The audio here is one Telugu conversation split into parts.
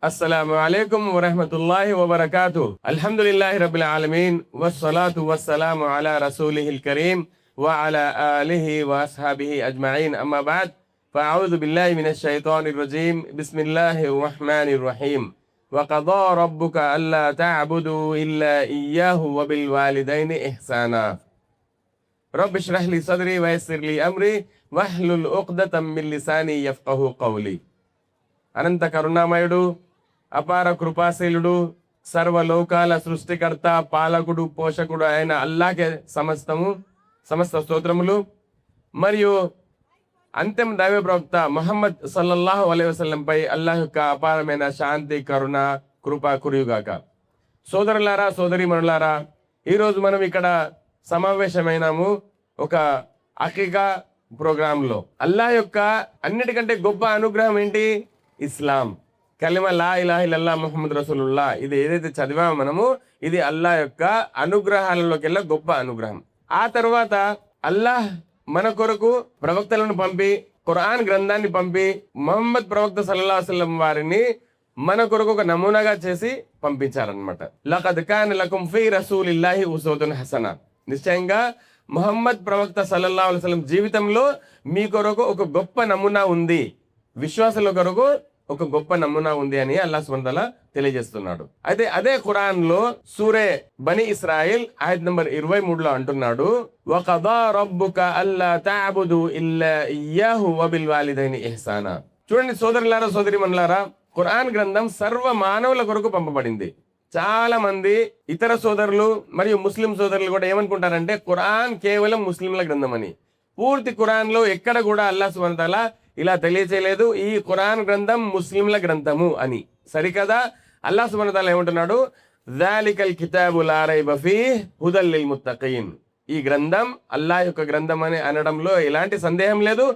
अस्सलामु अलैकुम वरहमतुल्लाहि वबरकातुह। अल्हम्दुलिल्लाहि रब्बिल आलमीन वस्सलातु वस्सलामु अला रसूलिहिल करीम व अला आलिहि व अस्हाबिहि अजमईन। अम्मा बाद फ़अऊज़ु बिल्लाहि मिनश शैतानिर रजीम। बिस्मिल्लाहिर रहमानिर रहीम। व क़ज़ा रब्बुका अल्ला तअबुदू इल्ला इय्याहु व बिल वालिदैनि इहसाना। रब्बि इश्रह ली सदरी व यस्सिर ली अम्री वह्लुल उक़्दतम मिन लिसानी यफ़क़हू क़ौली। అనంత కరుణామయుడు, అపార కృపాశీలుడు, సర్వలోకాల సృష్టికర్త, పాలకుడు, పోషకుడు అయిన అల్లాహ్కే సమస్త స్తోత్రములు. మరియు అంతిమ దైవ ప్రవక్త ముహమ్మద్ సల్లల్లాహు అలైహి వసల్లం పై అల్లాహ్ యొక్క అపారమైన శాంతి, కరుణ, కృప కురియుగాక. సోదరులారా, సోదరీమణులారా, ఈరోజు మనం ఇక్కడ సమావేశమైనాము ఒక అకీకా ప్రోగ్రాంలో. అల్లాహ్ యొక్క అన్నిటికంటే గొప్ప అనుగ్రహం ఏంటి? ఇస్లాం. కలిమా లా ఇలాహ ఇల్లల్లాహ్ ముహమ్మద్ రసూలుల్లా. ఇది ఏదైతే చదివామో మనము, ఇది అల్లాహ్ యొక్క అనుగ్రహాలలోకెల్లా గొప్ప అనుగ్రహం. ఆ తర్వాత అల్లాహ్ మన కొరకు ప్రవక్తలను పంపి, ఖురాన్ గ్రంథాన్ని పంపి, ముహమ్మద్ ప్రవక్త సల్లల్లాహు అలైహి వసల్లం వారిని మన కొరకు ఒక నమూనాగా చేసి పంపించారనమాట. లఖద్ కాన లకుం ఫీ రసూలిల్లాహి ఉస్వతున్ హసనా. నిశ్చయంగా ముహమ్మద్ ప్రవక్త సల్లల్లాహు అలైహి వసల్లం జీవితంలో మీ కొరకు ఒక గొప్ప నమూనా ఉంది, విశ్వాసుల కొరకు ఒక గొప్ప నమూనా ఉంది అని అల్లాహ్ సుబ్హానహు వ తఆలా తెలియజేస్తున్నాడు. అయితే అదే ఖురాన్ లో సూరే బనీ ఇస్రాయిల్ ఆయత్ నంబర్ 23లో అంటున్నాడు, వఖదా రబ్బుక అల్లా తఅబుదు ఇల్లా ఇయ్యాహు వ బిల్ వాలిదైని ఇహ్సానా. చూడండి సోదరులారా, సోదరీమణులారా, ఖురాన్ గ్రంథం సర్వ మానవుల కొరకు పంపబడింది. చాలా మంది ఇతర సోదరులు మరియు ముస్లిం సోదరులు కూడా ఏమనుకుంటారంటే ఖురాన్ కేవలం ముస్లింల గ్రంథం అని. పూర్తి ఖురాన్ లో ఎక్కడ కూడా అల్లాహ్ సుబ్హానహు వ తఆలా ఇలా తెలియచేయలేదు ఈ ఖురాన్ గ్రంథం ముస్లింల గ్రంథము అని. సరికదా? అల్లాహ్ సుబ్హానహు వ తఆలా ఏమంటున్నాడు? జాలికల్ కితాబు లా రైబ ఫీహ్ హుదల్ లిల్ ముత్తఖీన్. ఈ గ్రంథం అల్లాహ్ యొక్క గ్రంథం అని అనడంలో ఎలాంటి సందేహం లేదు.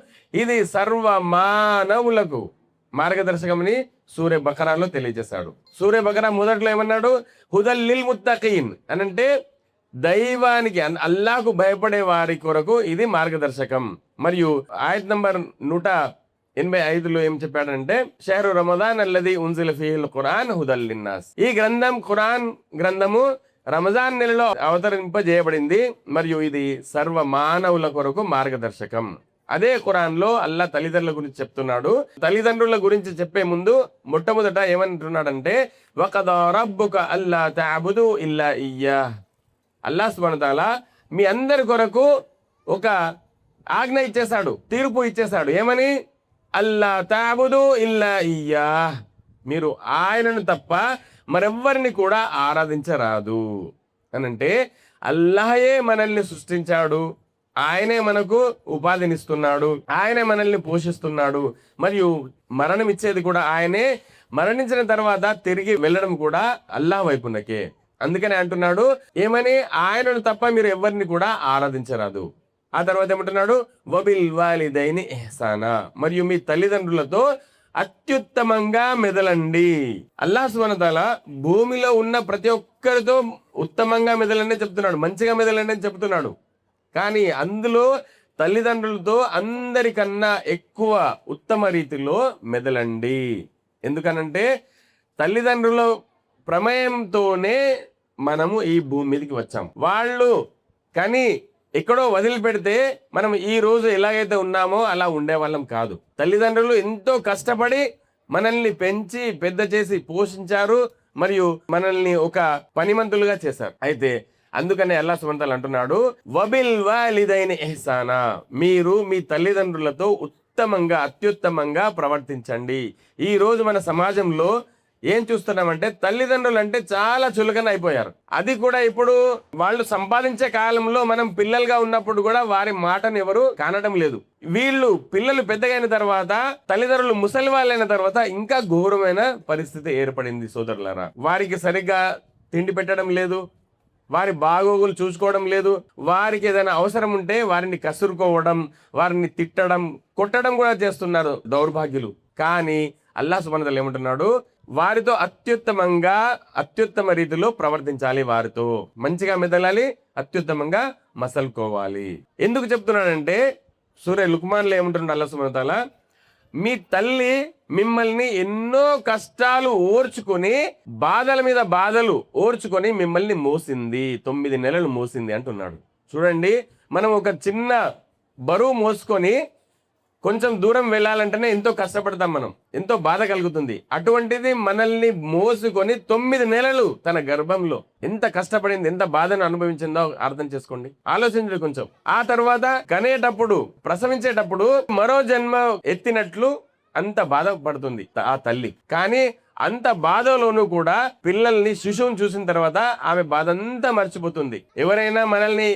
ఇది సర్వ మానవులకు మార్గదర్శకమని సూరే బకరాలో తెలియజేశాడు. సూరే బకరా మొదట్లో ఏమన్నాడు? హుదల్ లిల్ ముత్తఖీన్ అనంటే దైవానికి, అల్లాహకు భయపడే వారి కొరకు ఇది మార్గదర్శకం. మరియు ఆయత్ నంబర్ 185లో ఏం చెప్పాడంటే, షహరు రమదాన్ అల్లది ఉన్జిల ఫీహిల్ ఖురాన్ హుదల్ లిన్నాస్. ఈ గ్రంథం, ఖురాన్ గ్రంథము రమజాన్ నెలలో అవతరింపజేయబడింది మరియు ఇది సర్వ మానవుల కొరకు మార్గదర్శకం. అదే ఖురాన్ లో అల్లాహ్ తల్లిదండ్రుల గురించి చెప్తున్నాడు. తల్లిదండ్రుల గురించి చెప్పే ముందు మొట్టమొదట ఏమంటున్నాడంటే, వఖదా రబ్బుక అల్లా తఅబుదు ఇల్లా ఇయ్యాహ్. అల్లాహ్ సుబ్హానహు వ తఆలా మీ అందరి కొరకు ఒక ఆజ్ఞ ఇచ్చేశాడు, తీర్పు ఇచ్చేశాడు. ఏమని? అల్లా తఅబుదు ఇల్లా ఇయ్యాహ్. మీరు ఆయనను తప్ప మరెవ్వరిని కూడా ఆరాధించరాదు అనంటే, అల్లాహే మనల్ని సృష్టించాడు, ఆయనే మనకు ఉపాధినిస్తున్నాడు, ఆయనే మనల్ని పోషిస్తున్నాడు, మరియు మరణం ఇచ్చేది కూడా ఆయనే. మరణించిన తర్వాత తిరిగి వెళ్ళడం కూడా అల్లాహ్ వైపునకే. అందుకనే అంటున్నాడు ఏమని? ఆయనను తప్ప మీరు ఎవరిని కూడా ఆరాధించరాదు. ఆ తర్వాత ఏమంటున్నాడు? వబిల్ వాలిదైని ఇహ్సానా. మరియు మీ తల్లిదండ్రులతో అత్యుత్తమంగా మెదలండి. అల్లాహ్ సుబ్హానహు వ తఆలా భూమిలో ఉన్న ప్రతి ఒక్కరితో ఉత్తమంగా మెదలండి చెప్తున్నాడు, మంచిగా మెదలండి అని చెప్తున్నాడు. కానీ అందులో తల్లిదండ్రులతో అందరికన్నా ఎక్కువ ఉత్తమ రీతిలో మెదలండి. ఎందుకనంటే తల్లిదండ్రుల ప్రమేయంతోనే మనము ఈ భూమి మీదకి వచ్చాం. వాళ్ళు కానీ ఎక్కడో వదిలిపెడితే మనం ఈ రోజు ఎలాగైతే ఉన్నామో అలా ఉండేవాళ్ళం కాదు. తల్లిదండ్రులు ఎంతో కష్టపడి మనల్ని పెంచి పెద్ద చేసి పోషించారు మరియు మనల్ని ఒక పనిమంతులుగా చేశారు. అయితే అందుకనే అల్లాహ్ సుబ్హానహు వ తఆలా అంటున్నాడు, వబిల్ వాలిదైని ఇహ్సానా. మీరు మీ తల్లిదండ్రులతో ఉత్తమంగా, అత్యుత్తమంగా ప్రవర్తించండి. ఈ రోజు మన సమాజంలో ఏం చూస్తున్నామంటే తల్లిదండ్రులు అంటే చాలా చులకన అయిపోయారు. అది కూడా ఇప్పుడు వాళ్ళు సంపాదించే కాలంలో మనం పిల్లలుగా ఉన్నప్పుడు కూడా వారి మాటను ఎవరు కానడం లేదు. వీళ్ళు పిల్లలు పెద్దగైన తర్వాత, తల్లిదండ్రులు ముసలి వాళ్ళైన తర్వాత ఇంకా ఘోరమైన పరిస్థితి ఏర్పడింది సోదరులారా. వారికి సరిగ్గా తిండి పెట్టడం లేదు, వారి బాగోగులు చూసుకోవడం లేదు. వారికి ఏదైనా అవసరం ఉంటే వారిని కసురుకోవడం, వారిని తిట్టడం, కొట్టడం కూడా చేస్తున్నారు దౌర్భాగ్యులు. కానీ అల్లాహ్ సుబ్హానహు వ తఆలా ఏమంటున్నాడు? వారితో అత్యుత్తమంగా, అత్యుత్తమ రీతిలో ప్రవర్తించాలి, వారితో మంచిగా మెదలాలి, అత్యుత్తమంగా మసలుకోవాలి. ఎందుకు చెప్తున్నాడంటే సూరే లుక్మాన్లో ఏమంటున్నాడు అల్లాహ్ సుబ్హానహు వ తఆలా? మీ తల్లి మిమ్మల్ని ఎన్నో కష్టాలు ఓర్చుకొని, బాధల మీద బాధలు ఓర్చుకొని మిమ్మల్ని మోసింది, 9 నెలలు మోసింది అంటున్నాడు. చూడండి, మనం ఒక చిన్న బరువు మోసుకొని కొంచెం దూరం వెళ్ళాలంటేనే ఎంతో కష్టపడతాం, మనం ఎంతో బాధ కలుగుతుంది. అటువంటిది మనల్ని మోసుకొని 9 నెలలు తన గర్భంలో ఎంత కష్టపడింది, ఎంత బాధను అనుభవించిందో అర్థం చేసుకోండి, ఆలోచించండి కొంచెం. ఆ తర్వాత కనేటప్పుడు, ప్రసవించేటప్పుడు మరో జన్మ ఎత్తినట్లు అంత బాధపడుతుంది ఆ తల్లి. కానీ అంత బాధలోనూ కూడా పిల్లల్ని, శిశువుని చూసిన తర్వాత ఆమె బాధ అంతా మర్చిపోతుంది. ఎవరైనా మనల్ని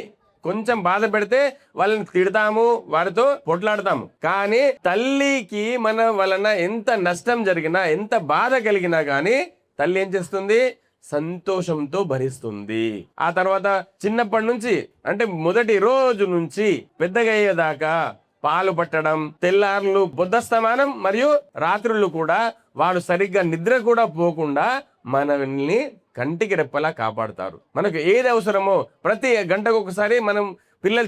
కొంచెం బాధ పెడితే వాళ్ళని తిడతాము, వారితో పొట్లాడతాము. కానీ తల్లికి మన వలన ఎంత నష్టం జరిగినా, ఎంత బాధ కలిగినా కానీ తల్లి ఏం చేస్తుంది? సంతోషంతో భరిస్తుంది. ఆ తర్వాత చిన్నప్పటి నుంచి, అంటే మొదటి రోజు నుంచి పెద్దగా అయ్యేదాకా పాలు పట్టడం, తెల్లార్లు బుద్ధస్తమానం మరియు రాత్రులు కూడా వాడు సరిగ్గా నిద్ర కూడా పోకుండా మనల్ని కంటికి రెప్పలా కాపాడుతారు. మనకు ఏది అవసరమో ప్రతి గంటకు ఒకసారి మనం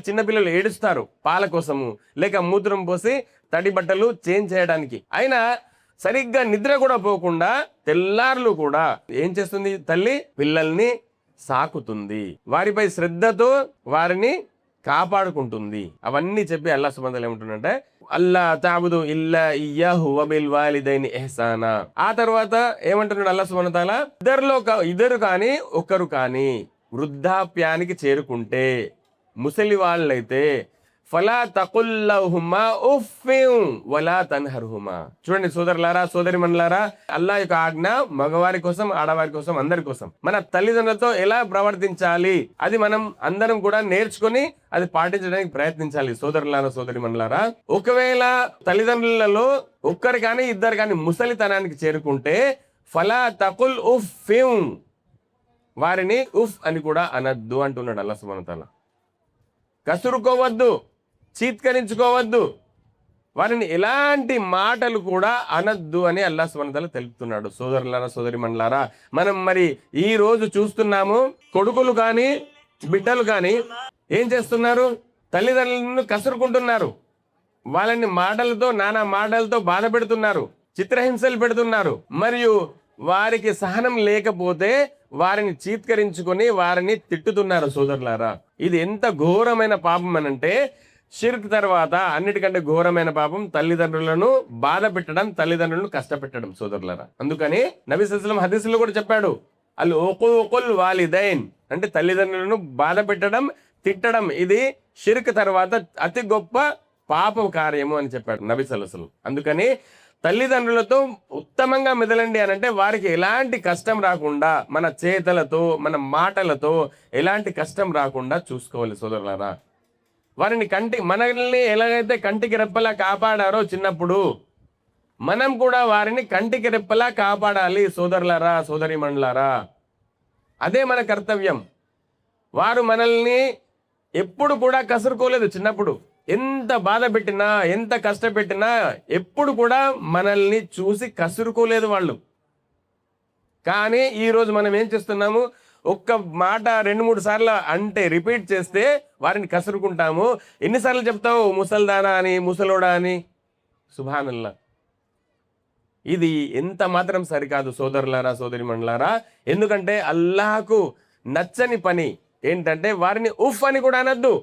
చిన్నపిల్లలు ఏడుస్తారు పాల కోసము, లేక మూత్రం పోసి తడి బట్టలు చేంజ్ చేయడానికి. అయినా సరిగ్గా నిద్ర కూడా పోకుండా తెల్లార్లు కూడా ఏం చేస్తుంది? తల్లి పిల్లల్ని సాకుతుంది, వారిపై శ్రద్ధతో వారిని కాపాడుకుంటుంది. అవన్నీ చెప్పి అల్లాహ్ సుబ్హానహు వ తఆలా ఏమంటున్నాడంటే, అల్లా తఅబుదు ఇల్లా ఇయ్యాహు వబిల్ వాలిదైని ఇహ్సానా. ఆ తర్వాత ఏమంటున్నాడు అల్లాహ్ సుబ్హానహు వ తఆలా? ఇద్దరు కానీ ఒకరు కానీ వృద్ధాప్యానికి చేరుకుంటే, ముసలి వాళ్ళైతే ఫలా తకుల్లహుమా ఉఫ్ఫిం వలా తన్హర్హుమా. చూడండి సోదరులారా, సోదరిమణులారా, అల్లాహ్ యొక్క ఆజ్ఞ మగవారి కోసం, ఆడవారి కోసం, అందరి కోసం. మన తల్లిదండ్రులతో ఎలా ప్రవర్తించాలి అది మనం అందరం కూడా నేర్చుకొని అది పాటించడానికి ప్రయత్నించాలి. సోదరులారా, సోదరిమణులారా, ఒకవేళ తల్లిదండ్రులలో ఒక్కరు కానీ ఇద్దరు కానీ ముసలితనానికి చేరుకుంటే ఫలా తకుల్ ఉఫ్ఫిం, వారిని ఉఫ్ అని కూడా అనద్దు అంటున్నాడు అల్లాహ్ సుబ్హానహు వ తఆలా. కసురుకోవద్దు, చీత్కరించుకోవద్దు, వారిని ఎలాంటి మాటలు కూడా అనద్దు అని అల్లాహ్ సుబ్హానహు వ తఆలా తెలుపుతున్నాడు. సోదరులారా, సోదరిమణులారా, మనం మరి ఈ రోజు చూస్తున్నాము, కొడుకులు కానీ బిడ్డలు కానీ ఏం చేస్తున్నారు? తల్లిదండ్రులను కసురుకుంటున్నారు, వాళ్ళని మాటలతో, నానా మాటలతో బాధ పెడుతున్నారు, చిత్రహింసలు పెడుతున్నారు. మరియు వారికి సహనం లేకపోతే వారిని చీత్కరించుకొని వారిని తిట్టుతున్నారు. సోదరులారా, ఇది ఎంత ఘోరమైన పాపం అనంటే, షిర్క్ తర్వాత అన్నిటికంటే ఘోరమైన పాపం తల్లిదండ్రులను బాధ పెట్టడం, తల్లిదండ్రులను కష్టపెట్టడం. సోదరులారా, అందుకని నబీ సల్లల్లాహు అలైహి వసల్లం హదీసులో కూడా చెప్పాడు, అల్ ఉఖూఖుల్ వాలిదైన్ అంటే తల్లిదండ్రులను బాధ పెట్టడం, తిట్టడం ఇది షిర్క్ తర్వాత అతి గొప్ప పాప కార్యము అని చెప్పాడు నబీ సల్లల్లాహు అలైహి వసల్లం. అందుకని తల్లిదండ్రులతో ఉత్తమంగా మెదలండి అనంటే వారికి ఎలాంటి కష్టం రాకుండా, మన చేతలతో, మన మాటలతో ఎలాంటి కష్టం రాకుండా చూసుకోవాలి. సోదరులారా, వారిని మనల్ని ఎలాగైతే కంటికి రెప్పలా కాపాడారో చిన్నప్పుడు, మనం కూడా వారిని కంటికి రెప్పలా కాపాడాలి. సోదరులారా, సోదరిమణులారా, అదే మన కర్తవ్యం. వారు మనల్ని ఎప్పుడు కూడా కసురుకోలేదు. చిన్నప్పుడు ఎంత బాధ పెట్టినా, ఎంత కష్టపెట్టినా ఎప్పుడు కూడా మనల్ని చూసి కసురుకోలేదు వాళ్ళు. కానీ ఈరోజు మనం ఏం చేస్తున్నాము? ఒక్క మాట 2-3 సార్లు అంటే రిపీట్ చేస్తే వారిని కసురుకుంటాము. ఎన్నిసార్లు చెప్తావు ముసల్దానా అని, ముసలోడా అని? సుబ్హానల్లాహ్. ఇది ఎంత మాత్రం సరికాదు సోదరులారా, సోదరిమణులారా. ఎందుకంటే అల్లాహకు నచ్చని పని ఏంటంటే వారిని ఉఫ్ అని కూడా అనద్దు.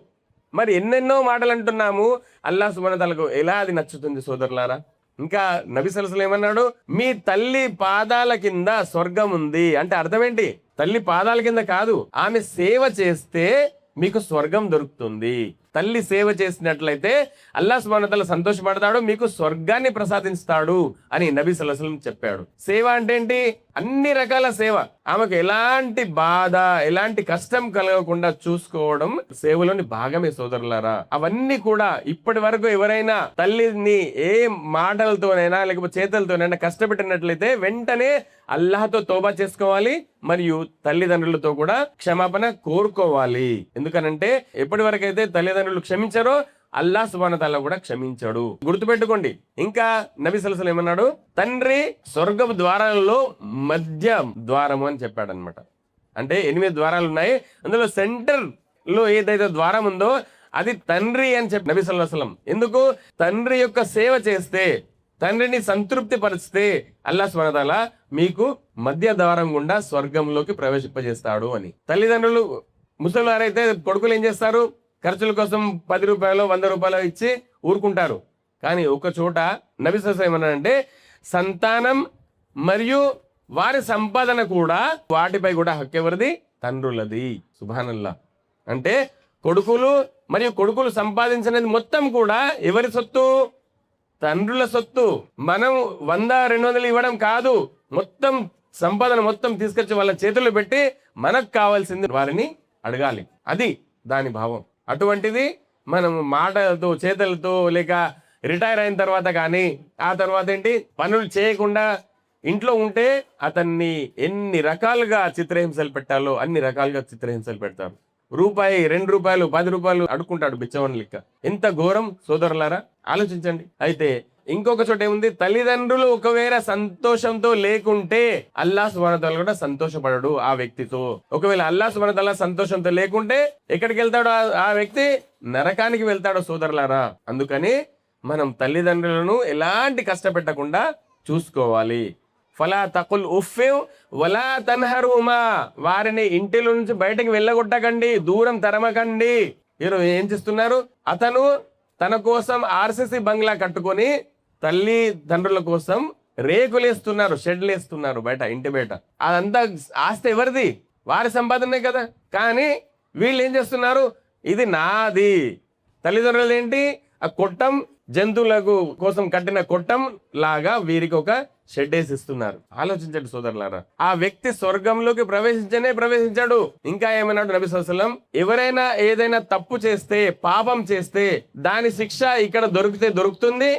మరి ఎన్నెన్నో మాటలు అంటున్నాము, అల్లాహ్ సుబ్హానహు వ తఆలాకు ఎలా అది నచ్చుతుంది సోదరులారా? ఇంకా నబీ సల్లల్లాహు అలైహి వసల్లం ఏమన్నాడు? మీ తల్లి పాదాల కింద స్వర్గం ఉంది అంటే అర్థం ఏంటి? తల్లి పాదాల కింద కాదు, ఆమె సేవ చేస్తే మీకు స్వర్గం దొరుకుతుంది. తల్లి సేవ చేసినట్లయితే అల్లాహ్ సుబ్హానహు వ తఆలా సంతోషపడతాడు, మీకు స్వర్గాన్ని ప్రసాదిస్తాడు అని నబీ సల్లల్లాహు అలైహి వసల్లం చెప్పాడు. సేవ అంటే ఏంటి? అన్ని రకాల సేవ. ఆమెకు ఎలాంటి బాధ, ఎలాంటి కష్టం కలగకుండా చూసుకోవడం సేవలోని భాగమే సోదరులారా. అవన్నీ కూడా ఇప్పటి వరకు ఎవరైనా తల్లిని ఏ మాటలతోనైనా లేకపోతే చేతులతోనైనా కష్టపెట్టినట్లయితే వెంటనే అల్లాహ్తో తౌబా చేసుకోవాలి, మరియు తల్లిదండ్రులతో కూడా క్షమాపణ కోరుకోవాలి. ఎందుకనంటే ఎప్పటి వరకు అయితే తల్లిదండ్రులు క్షమించారో అల్లాహ్ సుబ్హానహు వ తఆలా కూడా క్షమించాడు. గుర్తుపెట్టుకోండి. ఇంకా నబీ సల్లల్లాహు అలైహి వసల్లం ఏమన్నాడు? తండ్రి స్వర్గపు ద్వారాలలో మధ్య ద్వారము అని చెప్పాడు అనమాట. అంటే 8 ద్వారాలు ఉన్నాయి, అందులో సెంటర్ లో ఏదైతే ద్వారం ఉందో అది తండ్రి అని చెప్పి నబీ సల్లల్లాహు అలైహి వసల్లం. ఎందుకు? తండ్రి యొక్క సేవ చేస్తే తండ్రిని సంతృప్తి పరిస్తే అల్లాహ్ సుబ్హానహు వ తఆలా మీకు మధ్య ద్వారం గుండా స్వర్గంలోకి ప్రవేశింపజేస్తాడు అని. తల్లిదండ్రులు ముసలివారైతే కొడుకులు ఏం చేస్తారు? ఖర్చుల కోసం 10 రూపాయలు 100 రూపాయలు ఇచ్చి ఊరుకుంటారు. కానీ ఒక చోట నబీ సల్లల్లాహు అలైహి వసల్లం ఏమన్నారంటే, సంతానం మరియు వారి సంపాదన కూడా వాటిపై కూడా హక్కు ఎవరిది? తండ్రులది. సుబ్హానల్లాహ్. అంటే కొడుకులు మరియు కొడుకులు సంపాదించినది మొత్తం కూడా ఎవరి సొత్తు? తండ్రుల సొత్తు. మనం 100-200 ఇవ్వడం కాదు, మొత్తం సంపాదన మొత్తం తీసుకొచ్చి వాళ్ళ చేతుల్లో పెట్టి మనకు కావాల్సింది వారిని అడగాలి. అది దాని భావం. అటువంటిది మనం మాటలతో చేతులతో లేక రిటైర్ అయిన తర్వాత కానీ ఆ తర్వాత ఏంటి పనులు చేయకుండా ఇంట్లో ఉంటే అతన్ని ఎన్ని రకాలుగా చిత్రహింసలు పెట్టాలో అన్ని రకాలుగా చిత్రహింసలు పెడతారు. రూపాయి 2 రూపాయలు 10 రూపాయలు అడుక్కుంటాడు బిచ్చవని లెక్క. ఎంత ఘోరం సోదరులారా, ఆలోచించండి. అయితే ఇంకొక చోట ఏముంది? తల్లిదండ్రులు ఒకవేళ సంతోషంతో లేకుంటే అల్లాహ్ సుబ్హానహు వ తఆలా కూడా సంతోషపడడు ఆ వ్యక్తితో. ఒకవేళ అల్లాహ్ సుబ్హానహు వ తఆలా సంతోషంతో లేకుంటే ఎక్కడికి వెళ్తాడు ఆ వ్యక్తి? నరకానికి వెళ్తాడు సోదరులారా. అందుకని మనం తల్లిదండ్రులను ఎలాంటి కష్టపెట్టకుండా చూసుకోవాలి. ఫలా తకుల్ ఉఫ్ఫిన్ వలా తన్హరుమా, వారిని ఇంటిలో నుంచి బయటకు వెళ్ళగొట్టకండి, దూరం తరమకండి. మీరు ఏం చేస్తున్నారు? అతను తన కోసం ఆర్సీసీ బంగ్లా కట్టుకొని తల్లిదండ్రుల కోసం రేకులేస్తున్నారు, షెడ్లేస్తున్నారు బయట, ఇంటి బయట. అదంతా ఆస్తి ఎవరిది? వారి సంపాదనే కదా. కానీ వీళ్ళు ఏం చేస్తున్నారు? ఇది నాది. తల్లిదండ్రులు ఏంటి? ఆ కొట్టం, జంతువులకు కోసం కట్టిన కొట్టం లాగా వీరికి ఒక షెడ్ వేసి ఇస్తున్నారు. ఆలోచించండి సోదరులారా. ఆ వ్యక్తి స్వర్గంలోకి ప్రవేశించాడు. ఇంకా ఏమన్నాడు నబీ సల్లల్లాహు అలైహి వసల్లం? ఎవరైనా ఏదైనా తప్పు చేస్తే, పాపం చేస్తే దాని శిక్ష ఇక్కడ దొరికితే దొరుకుతుంది,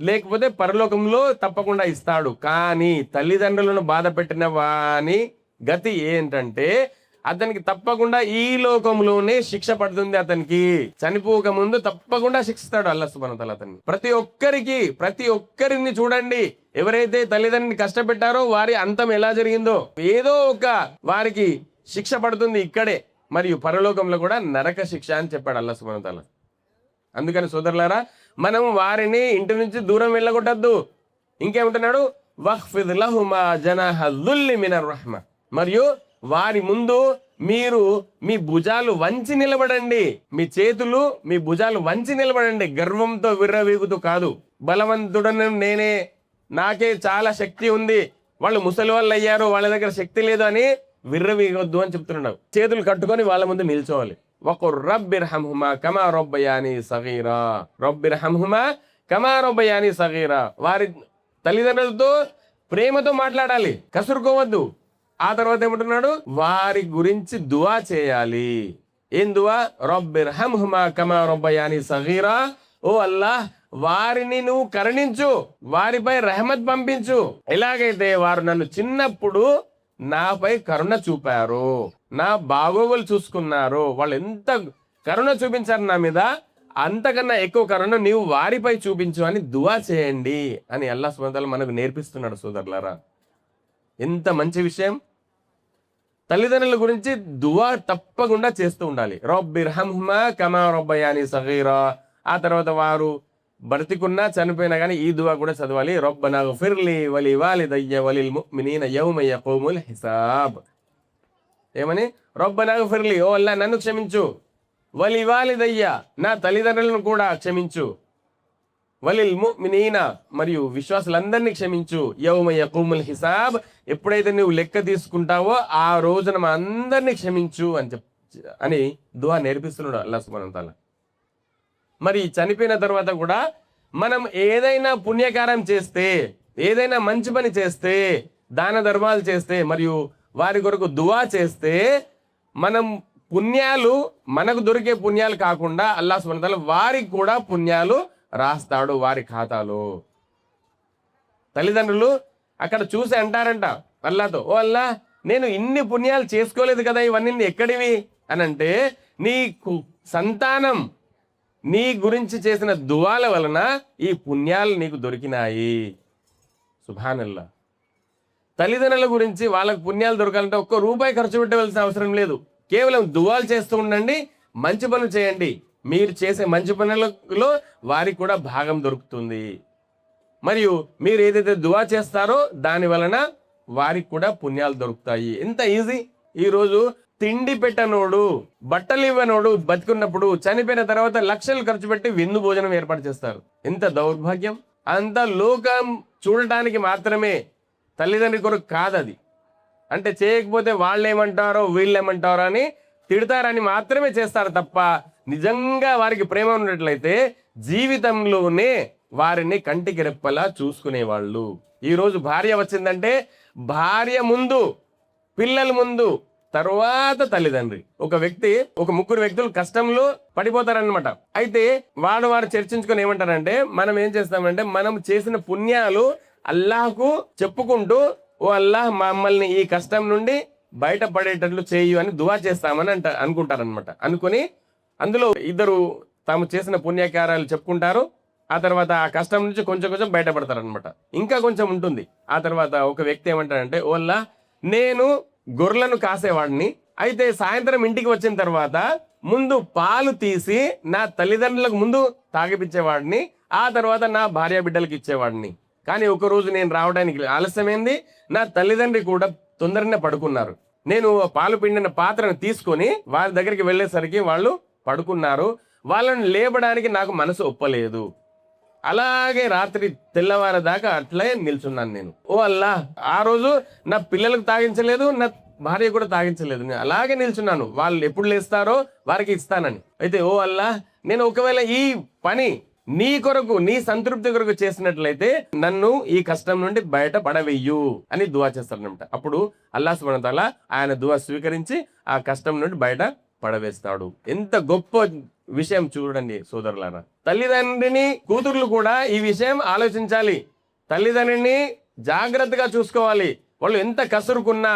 లేకపోతే పరలోకంలో తప్పకుండా ఇస్తాడు. కానీ తల్లిదండ్రులను బాధ పెట్టిన వాని గతి ఏంటంటే అతనికి తప్పకుండా ఈ లోకంలోనే శిక్ష పడుతుంది. అతనికి చనిపోక ముందు తప్పకుండా శిక్షిస్తాడు అల్లాహ్ సుబ్హానహు వ తఆలా అతన్ని. ప్రతి ఒక్కరిని చూడండి, ఎవరైతే తల్లిదండ్రుని కష్టపెట్టారో వారి అంతం ఎలా జరిగిందో ఏదో ఒక వారికి శిక్ష పడుతుంది ఇక్కడే, మరియు పరలోకంలో కూడా నరక శిక్ష అని చెప్పాడు అల్లాహ్ సుబ్హానహు వ తఆలా. అందుకని సోదరులారా, మనం వారిని ఇంటి నుంచి దూరం వెళ్ళగొట్టద్దు. ఇంకేమంటున్నాడు? వఖ్ఫిద్ లహుమా జనాహ దుల్లి మినర్ రహ్మ, మరియు వారి ముందు మీరు మీ భుజాలు వంచి నిలబడండి, మీ చేతులు మీ భుజాలు వంచి నిలబడండి. గర్వంతో విర్రవీగుతూ కాదు, బలవంతుడను నేనే, నాకే చాలా శక్తి ఉంది, వాళ్ళు ముసలి వాళ్ళు అయ్యారు, వాళ్ళ దగ్గర శక్తి లేదు అని విర్రవీగొద్దు అని చెప్తున్నాడు. చేతులు కట్టుకొని వాళ్ళ ముందు నిల్చోవాలి. వఖుర్ రబ్బిర్హమ్హుమా కమా రబ్బయాని సగీరా, రబ్బిర్హమ్హుమా కమా రబ్బయాని సగీరా. వారి తల్లిదండ్రులతో ప్రేమతో మాట్లాడాలి, కసురుకోవద్దు. ఆ తర్వాత ఏమంటున్నాడు? వారి గురించి దువా చేయాలి. ఏం దువా? రబ్బిర్హమ్హుమా కమా రబ్బయాని సగీరా, ఓ అల్లాహ్ వారిని నువ్వు కరుణించు, వారిపై రెహమత్ పంపించు. ఎలాగైతే వారు నన్ను చిన్నప్పుడు నాపై కరుణ చూపారు, నా బాగోగులు చూసుకున్నారు, వాళ్ళు ఎంత కరుణ చూపించారు నా మీద, అంతకన్నా ఎక్కువ కరుణ నీవు వారిపై చూపించు అని దువా చేయండి అని అల్లాహ్ సుబ్హానహు వ తఆలా మనకు నేర్పిస్తున్నాడు సోదరులారా. ఎంత మంచి విషయం. తల్లిదండ్రుల గురించి దువా తప్పకుండా చేస్తూ ఉండాలి. రబ్బిర్హమ్హుమా కమా రబ్బయాని సగీరా. ఆ తర్వాత వారు బ్రతికున్నా చనిపోయినా కానీ ఈ దువా కూడా చదవాలి. రబ్బనా గ్ఫిర్లీ వలి వాలిదయ్య వలిల్ ముమినీన యౌమ యఖూముల్ హిసాబ్. ఏమని? రబ్బనా గ్ఫిర్లీ, ఓ అల్లాహ్ నన్ను క్షమించు, వలి వాలిదయ్య నా తల్లిదండ్రులను కూడా క్షమించు, వలిల్ ముమినీన మరియు విశ్వాసులందరినీ క్షమించు, యౌమ యఖూముల్ హిసాబ్ ఎప్పుడైతే నువ్వు లెక్క తీసుకుంటావో ఆ రోజున మా అందరినీ క్షమించు అని దువా నేర్పిస్తున్నాడు అల్లాహ్ సుబ్హానహు వ తఆలా. మరి చనిపోయిన తర్వాత కూడా మనం ఏదైనా పుణ్యకార్యం చేస్తే, ఏదైనా మంచి పని చేస్తే, దాన ధర్మాలు చేస్తే మరియు వారి కొరకు దువా చేస్తే మనం పుణ్యాలు మనకు దొరికే పుణ్యాలు కాకుండా అల్లాహ్ సుబ్హానహు వ తఆలా వారికి కూడా పుణ్యాలు రాస్తాడు వారి ఖాతాలో. తల్లిదండ్రులు అక్కడ చూసి అంటారంట అల్లాతో, ఓ అల్లా నేను ఇన్ని పుణ్యాలు చేసుకోలేదు కదా, ఇవన్నీ ఎక్కడివి అని అంటే నీ సంతానం నీ గురించి చేసిన దువాల వలన ఈ పుణ్యాలు నీకు దొరికినాయి. సుబ్హానల్లాహ్. తల్లిదండ్రుల గురించి వాళ్ళకు పుణ్యాలు దొరకాలంటే ఒక్క రూపాయి ఖర్చు పెట్టవలసిన అవసరం లేదు. కేవలం దువాలు చేస్తూ ఉండండి, మంచి పనులు చేయండి. మీరు చేసే మంచి పనులలో వారికి కూడా భాగం దొరుకుతుంది. మరియు మీరు ఏదైతే దువా చేస్తారో దాని వలన వారికి కూడా పుణ్యాలు దొరుకుతాయి. ఎంత ఈజీ. ఈరోజు తిండి పెట్టనోడు, బట్టలు ఇవ్వనోడు బతికున్నప్పుడు చనిపోయిన తర్వాత లక్షలు ఖర్చు పెట్టి విందు భోజనం ఏర్పాటు చేస్తారు. ఎంత దౌర్భాగ్యం. అంత లోకం చూడటానికి మాత్రమే, తల్లిదండ్రి కొరకు కాదది. అంటే చేయకపోతే వాళ్ళేమంటారో వీళ్ళేమంటారో అని తిడతారని మాత్రమే చేస్తారు తప్ప, నిజంగా వారికి ప్రేమ ఉన్నట్లయితే జీవితంలోనే వారిని కంటికి రెప్పలా చూసుకునేవాళ్ళు. ఈరోజు భార్య వచ్చిందంటే భార్య ముందు, పిల్లల ముందు, తర్వాత తల్లిదండ్రి. ఒక వ్యక్తి, ఒక ముగ్గురు వ్యక్తులు కష్టంలో పడిపోతారనమాట. అయితే వారు చర్చించుకొని ఏమంటారంటే, మనం ఏం చేస్తామంటే మనం చేసిన పుణ్యాలు అల్లాహకు చెప్పుకుంటూ, ఓ అల్లాహ్ మమ్మల్ని ఈ కష్టం నుండి బయటపడేటట్లు చేయు అని దువా చేస్తామని అనుకుంటారనమాట. అనుకుని అందులో ఇద్దరు తాము చేసిన పుణ్యకార్యాలు చెప్పుకుంటారు. ఆ తర్వాత ఆ కష్టం నుంచి కొంచెం కొంచెం బయటపడతారనమాట. ఇంకా కొంచెం ఉంటుంది. ఆ తర్వాత ఒక వ్యక్తి ఏమంటాడంటే, ఓ అల్లాహ్, నేను గొర్రెలను కాసేవాడిని. అయితే సాయంత్రం ఇంటికి వచ్చిన తర్వాత ముందు పాలు తీసి నా తల్లిదండ్రులకు ముందు తాగిపించేవాడిని, ఆ తర్వాత నా భార్య బిడ్డలకు ఇచ్చేవాడిని. కానీ ఒకరోజు నేను రావడానికి ఆలస్యమైంది. నా తల్లిదండ్రి కూడా తొందరనే పడుకున్నారు. నేను పాలు పిండిన పాత్రను తీసుకొని వారి దగ్గరికి వెళ్ళేసరికి వాళ్ళు పడుకున్నారు. వాళ్ళని లేపడానికి నాకు మనసు ఒప్పలేదు. అలాగే రాత్రి తెల్లవారు దాకా అట్లే నిల్చున్నాను నేను. ఓ అల్లా, ఆ రోజు నా పిల్లలకు తాగించలేదు, నా భార్య కూడా తాగించలేదు. నేను అలాగే నిల్చున్నాను, వాళ్ళు ఎప్పుడు లేస్తారో వారికి ఇస్తానని. అయితే ఓ అల్లా, నేను ఒకవేళ ఈ పని నీ కొరకు, నీ సంతృప్తి కొరకు చేసినట్లయితే నన్ను ఈ కష్టం నుండి బయట పడవేయు అని దువా చేస్తారనమాట. అప్పుడు అల్లాహ్ సుబ్హానహు వ తఆలా ఆయన దువా స్వీకరించి ఆ కష్టం నుండి బయట పడవేస్తాడు. ఎంత గొప్ప విషయం చూడండి సోదరులారా. తల్లిదండ్రిని, కూతుర్లు కూడా ఈ విషయం ఆలోచించాలి. తల్లిదండ్రిని జాగ్రత్తగా చూసుకోవాలి. వాళ్ళు ఎంత కసురుకున్నా,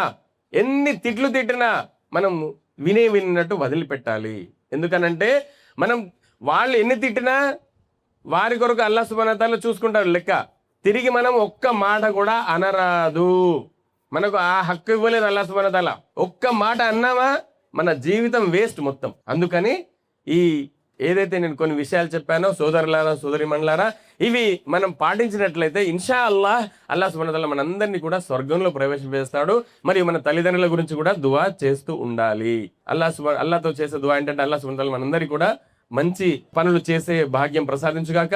ఎన్ని తిట్లు తిట్టినా మనం విన్నట్టు వదిలిపెట్టాలి. ఎందుకనంటే మనం వాళ్ళు ఎన్ని తిట్టినా వారి కొరకు అల్లాహ్ సుబ్హానహు వ తఆలా చూసుకుంటారు లెక్క. తిరిగి మనం ఒక్క మాట కూడా అనరాదు. మనకు ఆ హక్కు ఇవ్వలేదు అల్లాహ్ సుబ్హానహు వ తఆలా. ఒక్క మాట అన్నామా మన జీవితం వేస్ట్ మొత్తం. అందుకని ఈ ఏదైతే నేను కొన్ని విషయాలు చెప్పానో సోదరులారా, సోదరిమణులారా, ఇవి మనం పాటించినట్లయితే ఇన్షా అల్లాహ్ సుబ్హానహు వ తఆలా మనందరినీ కూడా స్వర్గంలో ప్రవేశపెడతాడు. మరియు మన తల్లిదండ్రుల గురించి కూడా దువా చేస్తూ ఉండాలి. అల్లాహ్తో చేసే దువా ఏంటంటే, అల్లాహ్ సుబ్హానహు వ తఆలా మనందరికీ కూడా మంచి పనులు చేసే భాగ్యం ప్రసాదించుగాక,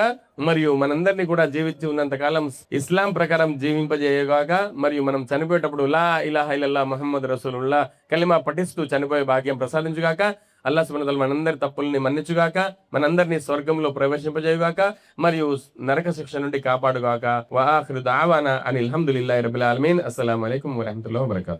మరియు మనందరినీ కూడా జీవించి ఉన్నంత కాలం ఇస్లాం ప్రకారం జీవింపజేయగాక, మరియు మనం చనిపోయేటప్పుడు లా ఇలాహ ఇల్లల్లాహ్ ముహమ్మద్ రసూలుల్లాహ్ కలిమా పఠిస్తూ చనిపోయే భాగ్యం ప్రసాదించుగాక. అల్లాహ్ సుబ్హానహు వ తఆలా మనందరి తప్పుల్ని మన్నించుగాక, మనందరినీ స్వర్గంలో ప్రవేశింపజేయుగాక, మరియు నరక శిక్ష నుండి కాపాడుగాక. వఆఖిరు దఅవానా అనిల్ హమ్దులిల్లాహి రబ్బిల్ ఆలమీన్. అస్సలాము అలైకుం వరహ్మతుల్లాహి వబరకాతుహు.